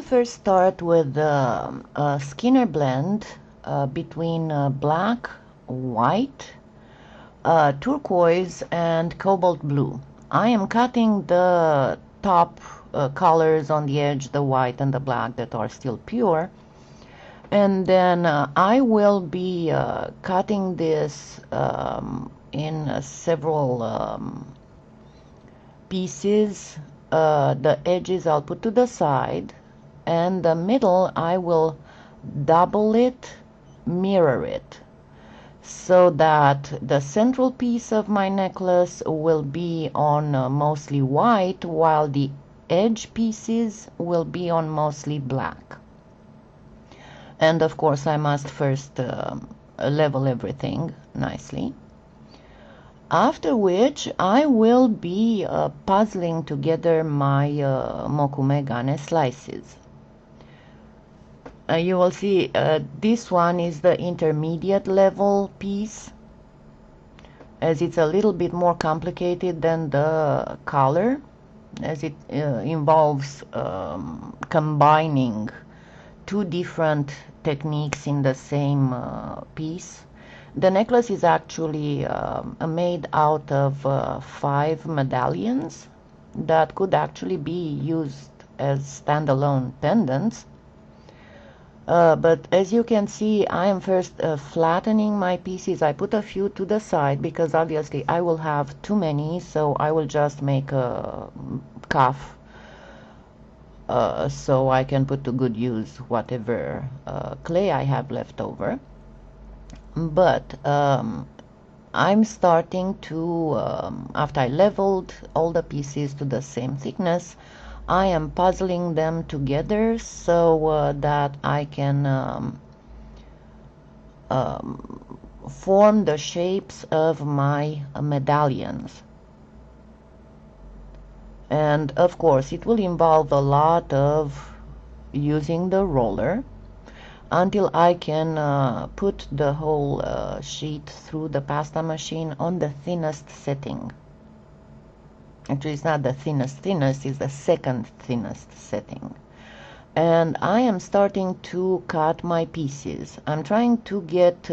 first start with a Skinner blend between black, white, turquoise, and cobalt blue. I am cutting the top colors on the edge, the white and the black that are still pure. And then I will be cutting this in several pieces. The edges I'll put to the side, and the middle I will double it, mirror it, so that the central piece of my necklace will be on mostly white, while the edge pieces will be on mostly black. And of course I must first level everything nicely. After which I will be puzzling together my mokume gane slices. You will see this one is the intermediate level piece, as it's a little bit more complicated than the color, as it involves combining two different techniques in the same piece. The necklace is actually made out of 5 medallions that could actually be used as standalone pendants. But as you can see, I am first flattening my pieces. I put a few to the side because obviously I will have too many, so I will just make a cuff so I can put to good use whatever clay I have left over. But I'm starting to, after I leveled all the pieces to the same thickness, I am puzzling them together so that I can form the shapes of my medallions. And of course it will involve a lot of using the roller until I can put the whole sheet through the pasta machine on the thinnest setting. Actually, it's not the thinnest, it's the second thinnest setting. And I am starting to cut my pieces. I'm trying to get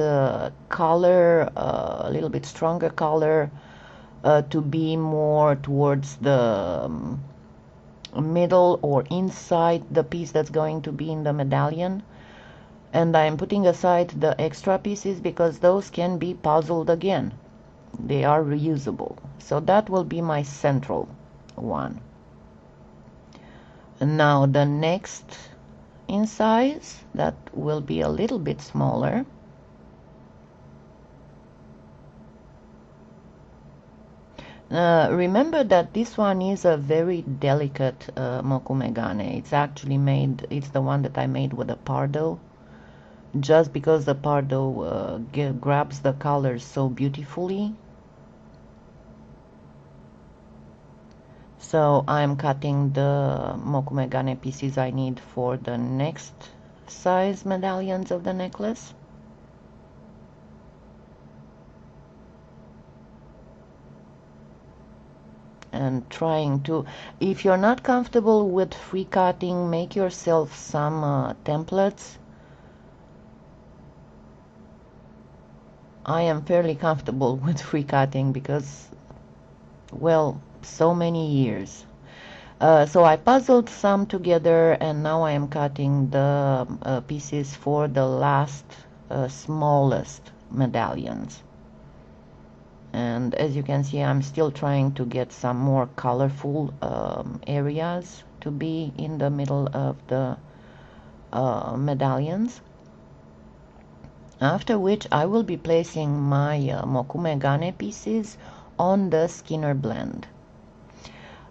color, a little bit stronger color, to be more towards the middle or inside the piece that's going to be in the medallion. And I'm putting aside the extra pieces because those can be puzzled again. They are reusable. So that will be my central one. And now the next in size, that will be a little bit smaller. Remember that this one is a very delicate mokume gane. It's actually made, it's the one that I made with a pardo, just because the pardo grabs the colors so beautifully. So I'm cutting the mokume gane pieces I need for the next size medallions of the necklace. And trying to, if you're not comfortable with free cutting, make yourself some templates. I am fairly comfortable with free cutting because, well, so many years. So I puzzled some together, and now I am cutting the pieces for the last smallest medallions. And as you can see, I'm still trying to get some more colorful areas to be in the middle of the medallions. After which I will be placing my mokume gane pieces on the Skinner blend.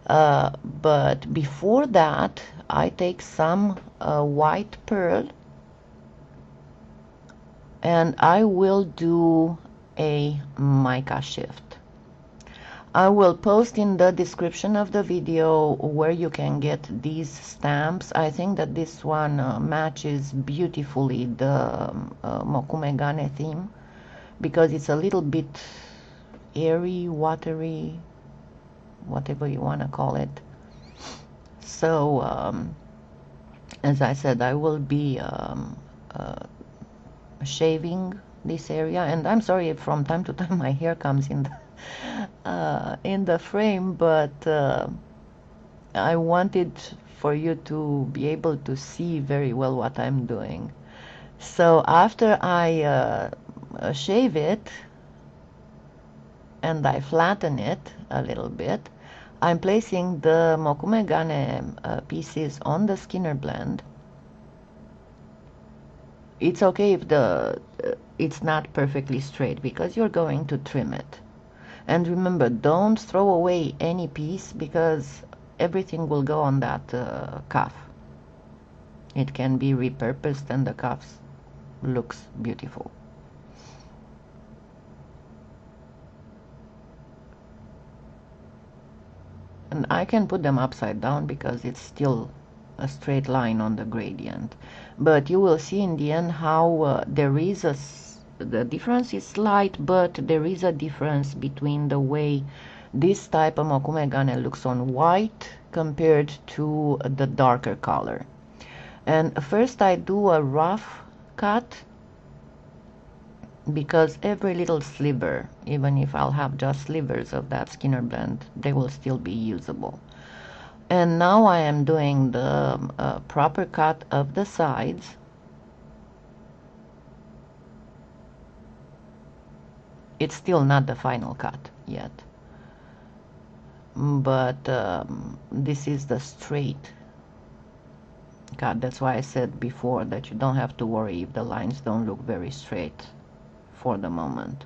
But before that, I take some white pearl and I will do a mica shift. I will post in the description of the video where you can get these stamps. I think that this one matches beautifully the mokume gane theme, because it's a little bit airy, watery, whatever you want to call it. So As I said, I will be shaving this area, and I'm sorry if from time to time my hair comes in the frame, but I wanted for you to be able to see very well what I'm doing. So after I shave it and I flatten it a little bit, I'm placing the mokume gane pieces on the Skinner blend. It's okay if it's not perfectly straight because you're going to trim it. And remember, don't throw away any piece because everything will go on that cuff. It can be repurposed and the cuffs looks beautiful. And I can put them upside down because it's still a straight line on the gradient. But you will see in the end how there is the difference is slight, but there is a difference between the way this type of mokume gane looks on white compared to the darker color. And first I do a rough cut because every little sliver, even if I'll have just slivers of that Skinner blend, they will still be usable. And now I am doing the proper cut of the sides. It's still not the final cut yet, but this is the straight cut. That's why I said before that you don't have to worry if the lines don't look very straight for the moment.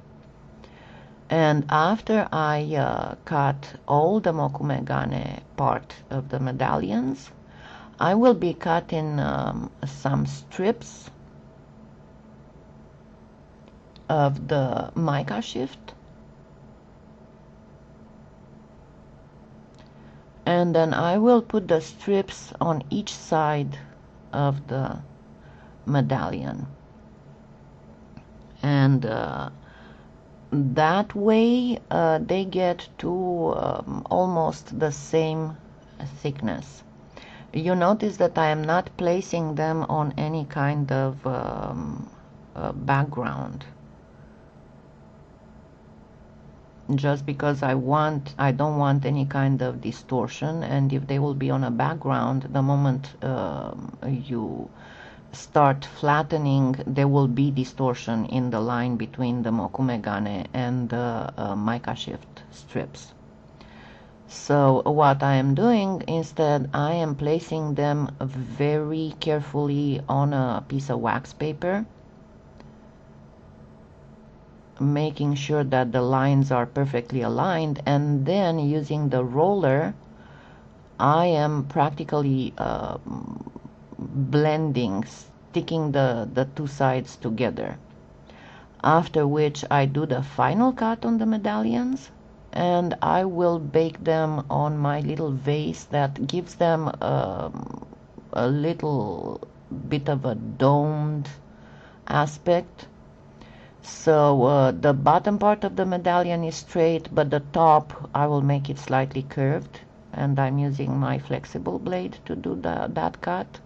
And after I cut all the mokume gane part of the medallions, I will be cutting some strips of the mica shift, and then I will put the strips on each side of the medallion, and that way they get to almost the same thickness. You notice that I am not placing them on any kind of background, just because I don't want any kind of distortion, and if they will be on a background, the moment you start flattening, there will be distortion in the line between the mokume gane and the mica shift strips. So what I am doing instead, I am placing them very carefully on a piece of wax paper, making sure that the lines are perfectly aligned, and then using the roller I am practically blending, sticking the two sides together. After which I do the final cut on the medallions, and I will bake them on my little vase that gives them a little bit of a domed aspect. So the bottom part of the medallion is straight, but the top I will make it slightly curved, and I'm using my flexible blade to do that cut,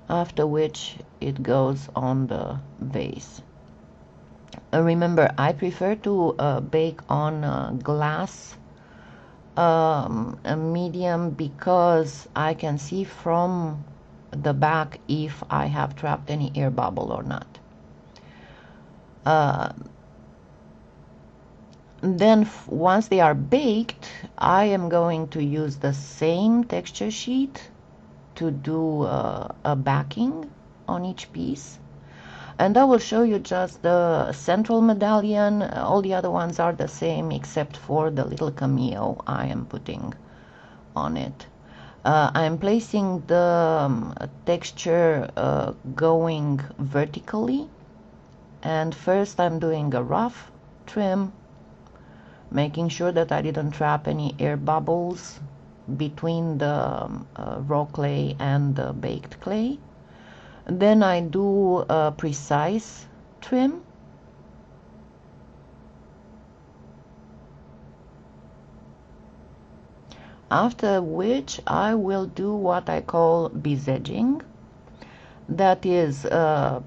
after which it goes on the vase. Remember, I prefer to bake on glass a medium because I can see from the back if I have trapped any air bubble or not. Then once they are baked, I am going to use the same texture sheet to do a backing on each piece, and I will show you just the central medallion. All the other ones are the same except for the little cameo I am putting on it. I am placing the texture going vertically, and first I'm doing a rough trim, making sure that I didn't trap any air bubbles between the raw clay and the baked clay. Then I do a precise trim, After which I will do what I call besedging. That is,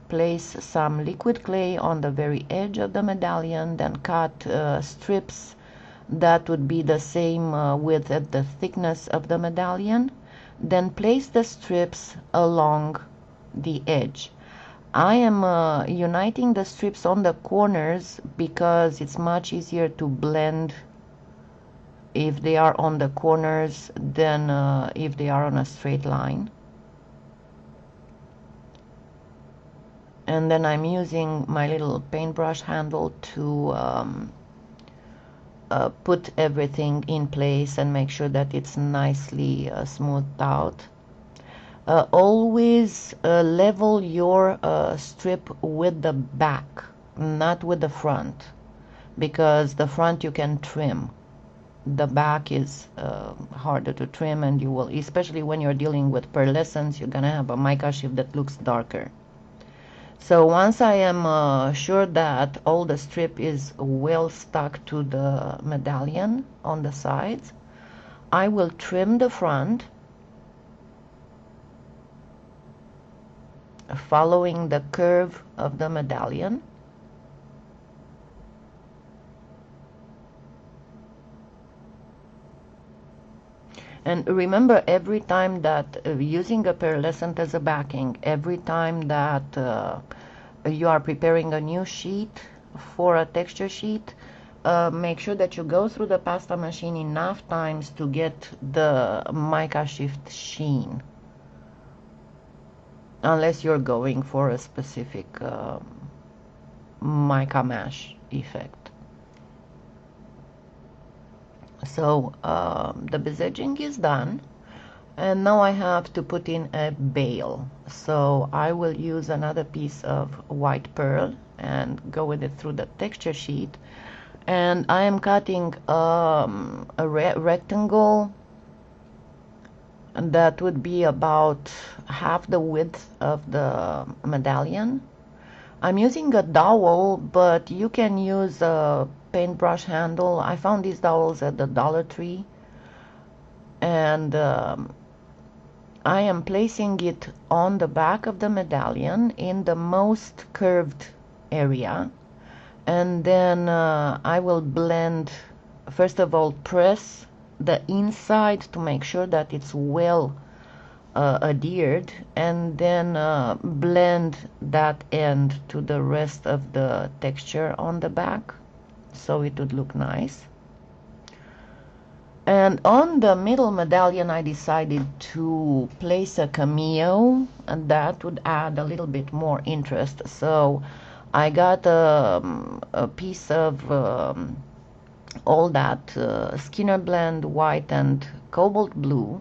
place some liquid clay on the very edge of the medallion, then cut strips that would be the same width as the thickness of the medallion. Then place the strips along the edge. I am uniting the strips on the corners because it's much easier to blend if they are on the corners than if they are on a straight line. And then I'm using my little paintbrush handle to put everything in place and make sure that it's nicely smoothed out. Always level your strip with the back, not with the front, because the front you can trim. The back is harder to trim, and you will, especially when you're dealing with pearlescence, you're gonna have a mica shift that looks darker. So once I am sure that all the strip is well stuck to the medallion on the sides, I will trim the front, following the curve of the medallion. And remember, every time that using a pearlescent as a backing, every time that you are preparing a new sheet for a texture sheet, make sure that you go through the pasta machine enough times to get the mica shift sheen, unless you're going for a specific mica mash effect. So the besedging is done, and now I have to put in a bail. So I will use another piece of white pearl and go with it through the texture sheet, and I am cutting a rectangle that would be about half the width of the medallion. I'm using a dowel, but you can use a paintbrush handle. I found these dowels at the Dollar Tree, and I am placing it on the back of the medallion in the most curved area, and then I will blend, first of all, press the inside to make sure that it's well adhered, and then blend that end to the rest of the texture on the back so it would look nice. And on the middle medallion I decided to place a cameo, and that would add a little bit more interest. So I got a piece of all that Skinner blend white and cobalt blue,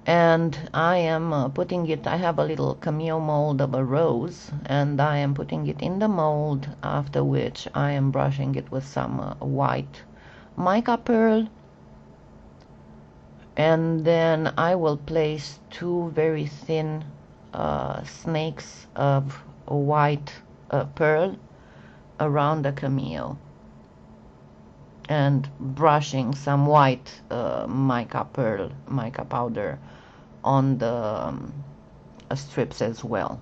and I am putting it, I have a little cameo mold of a rose, and I am putting it in the mold, after which I am brushing it with some white mica pearl, and then I will place two very thin snakes of white pearl around the cameo, and brushing some white mica pearl, mica powder on the strips as well.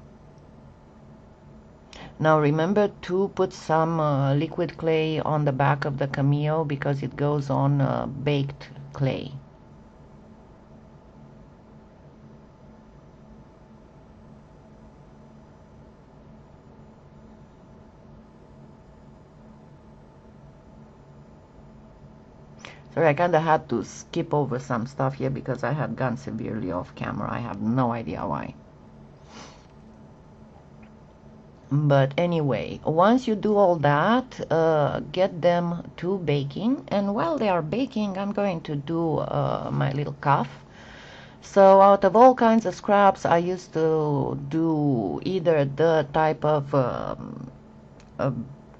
Now remember to put some liquid clay on the back of the cameo because it goes on baked clay. Sorry, I kind of had to skip over some stuff here because I had gone severely off camera. I have no idea why. But anyway, once you do all that, get them to baking. And while they are baking, I'm going to do my little cuff. So out of all kinds of scraps, I used to do either the type of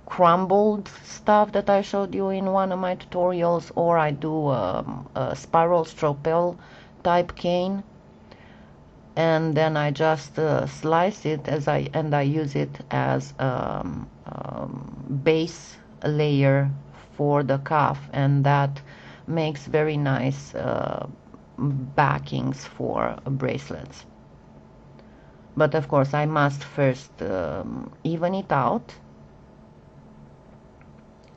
crumbled stuff that I showed you in one of my tutorials, or I do a spiral stropel type cane, and then I just slice it and I use it as base layer for the cuff, and that makes very nice backings for bracelets. But of course I must first even it out,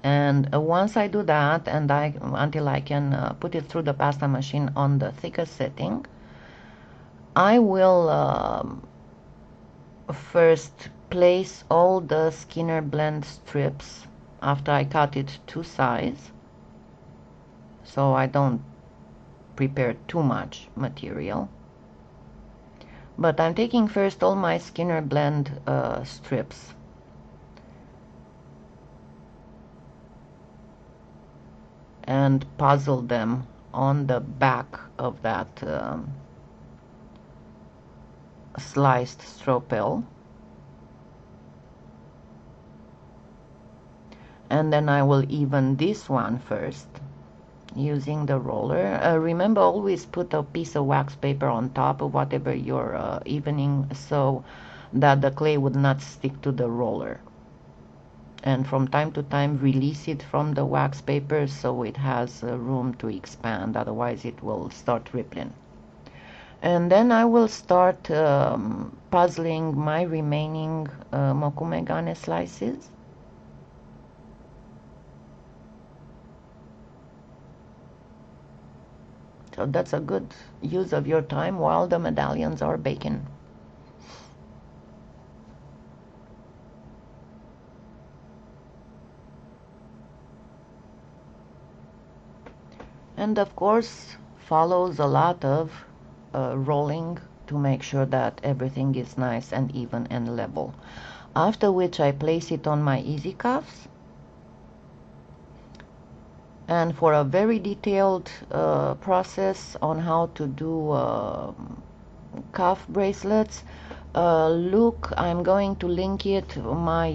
and once I do that, and until I can put it through the pasta machine on the thickest setting, I will first place all the Skinner blend strips after I cut it to size, so I don't prepare too much material. But I'm taking first all my Skinner blend strips and puzzle them on the back of that sliced stropel, and then I will even this one first using the roller. Remember, always put a piece of wax paper on top of whatever you're evening, so that the clay would not stick to the roller. And from time to time release it from the wax paper so it has room to expand, otherwise it will start rippling. And then I will start puzzling my remaining mokume gane slices. So that's a good use of your time while the medallions are baking. And of course follows a lot of rolling to make sure that everything is nice and even and level. After which I place it on my easy cuffs. And for a very detailed process on how to do cuff bracelets, look, I'm going to link it my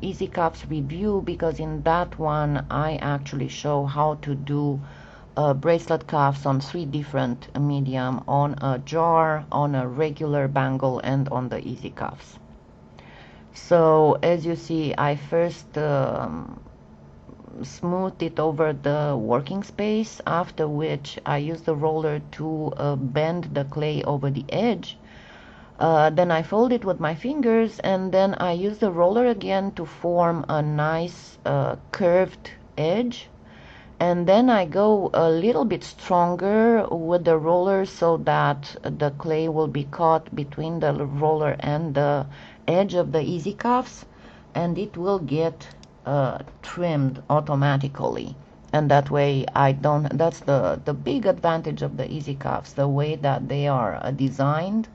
easy cuffs review, because in that one I actually show how to do bracelet cuffs on 3 different medium, on a jar, on a regular bangle, and on the easy cuffs. So as you see, I first smooth it over the working space, after which I use the roller to bend the clay over the edge. Then I fold it with my fingers, and then I use the roller again to form a nice curved edge. And then I go a little bit stronger with the roller so that the clay will be caught between the roller and the edge of the easy cuffs, and it will get trimmed automatically. And that way I don't, that's the big advantage of the easy cuffs, the way that they are designed.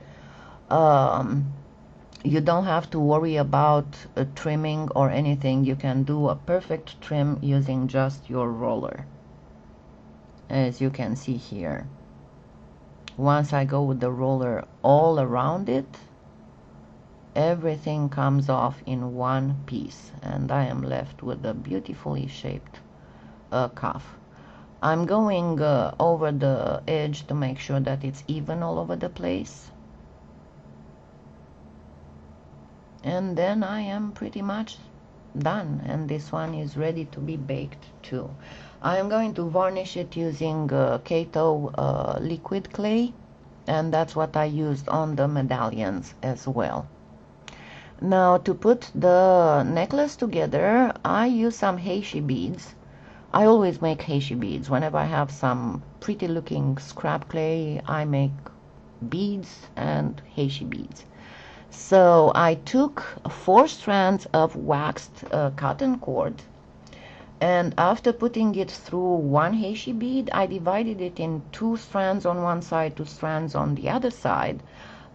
You don't have to worry about trimming or anything. You can do a perfect trim using just your roller, as you can see here. Once I go with the roller all around it, everything comes off in one piece, and I am left with a beautifully shaped cuff. I'm going over the edge to make sure that it's even all over the place. And then I am pretty much done, and this one is ready to be baked too. I am going to varnish it using Kato liquid clay, and that's what I used on the medallions as well. Now to put the necklace together, I use some heishi beads. I always make heishi beads. Whenever I have some pretty looking scrap clay, I make beads and heishi beads. So I took 4 strands of waxed cotton cord, and after putting it through 1 heishi bead, I divided it in 2 strands on one side, 2 strands on the other side.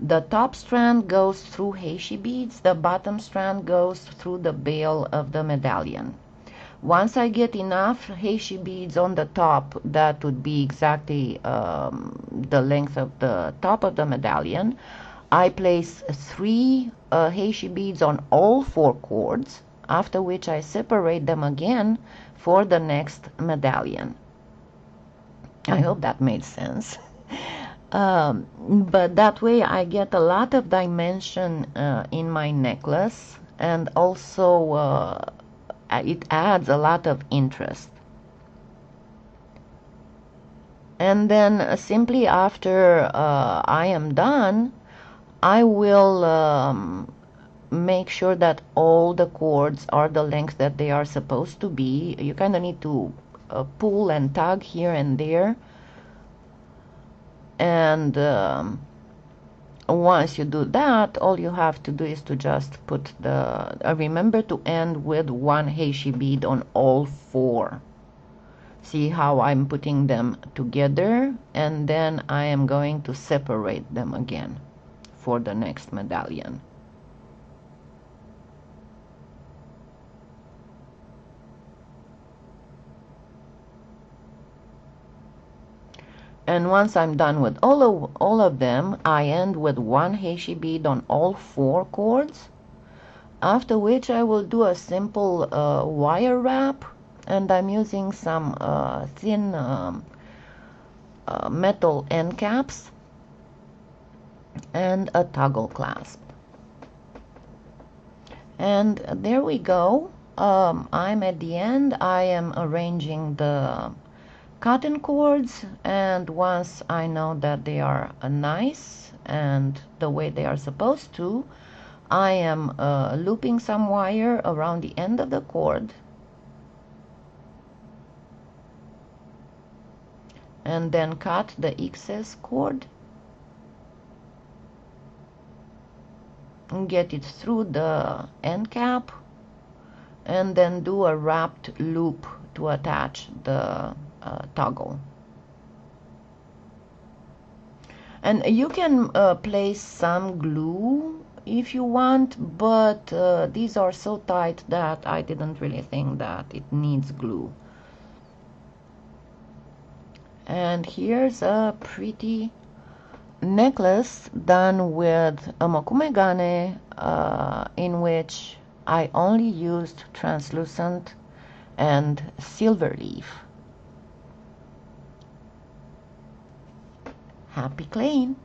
The top strand goes through heishi beads, the bottom strand goes through the bail of the medallion. Once I get enough heishi beads on the top, that would be exactly the length of the top of the medallion, I place 3 heishi beads on all 4 cords, after which I separate them again for the next medallion. I hope that made sense. But that way I get a lot of dimension in my necklace, and also it adds a lot of interest. And then simply after I am done, I will make sure that all the cords are the length that they are supposed to be. You kind of need to pull and tug here and there. And once you do that, all you have to do is to just put the remember to end with one heishi bead on all four. See how I'm putting them together, and then I am going to separate them again for the next medallion. And once I'm done with all of them, I end with one heishi bead on all four cords, after which I will do a simple wire wrap, and I'm using some thin metal end caps and a toggle clasp. And there we go. I'm at the end. I am arranging the cotton cords, and once I know that they are nice and the way they are supposed to, I am looping some wire around the end of the cord, and then cut the excess cord and get it through the end cap, and then do a wrapped loop to attach the toggle. And you can place some glue if you want, but these are so tight that I didn't really think that it needs glue. And here's a pretty necklace done with a mokume gane, in which I only used translucent and silver leaf. Happy claying!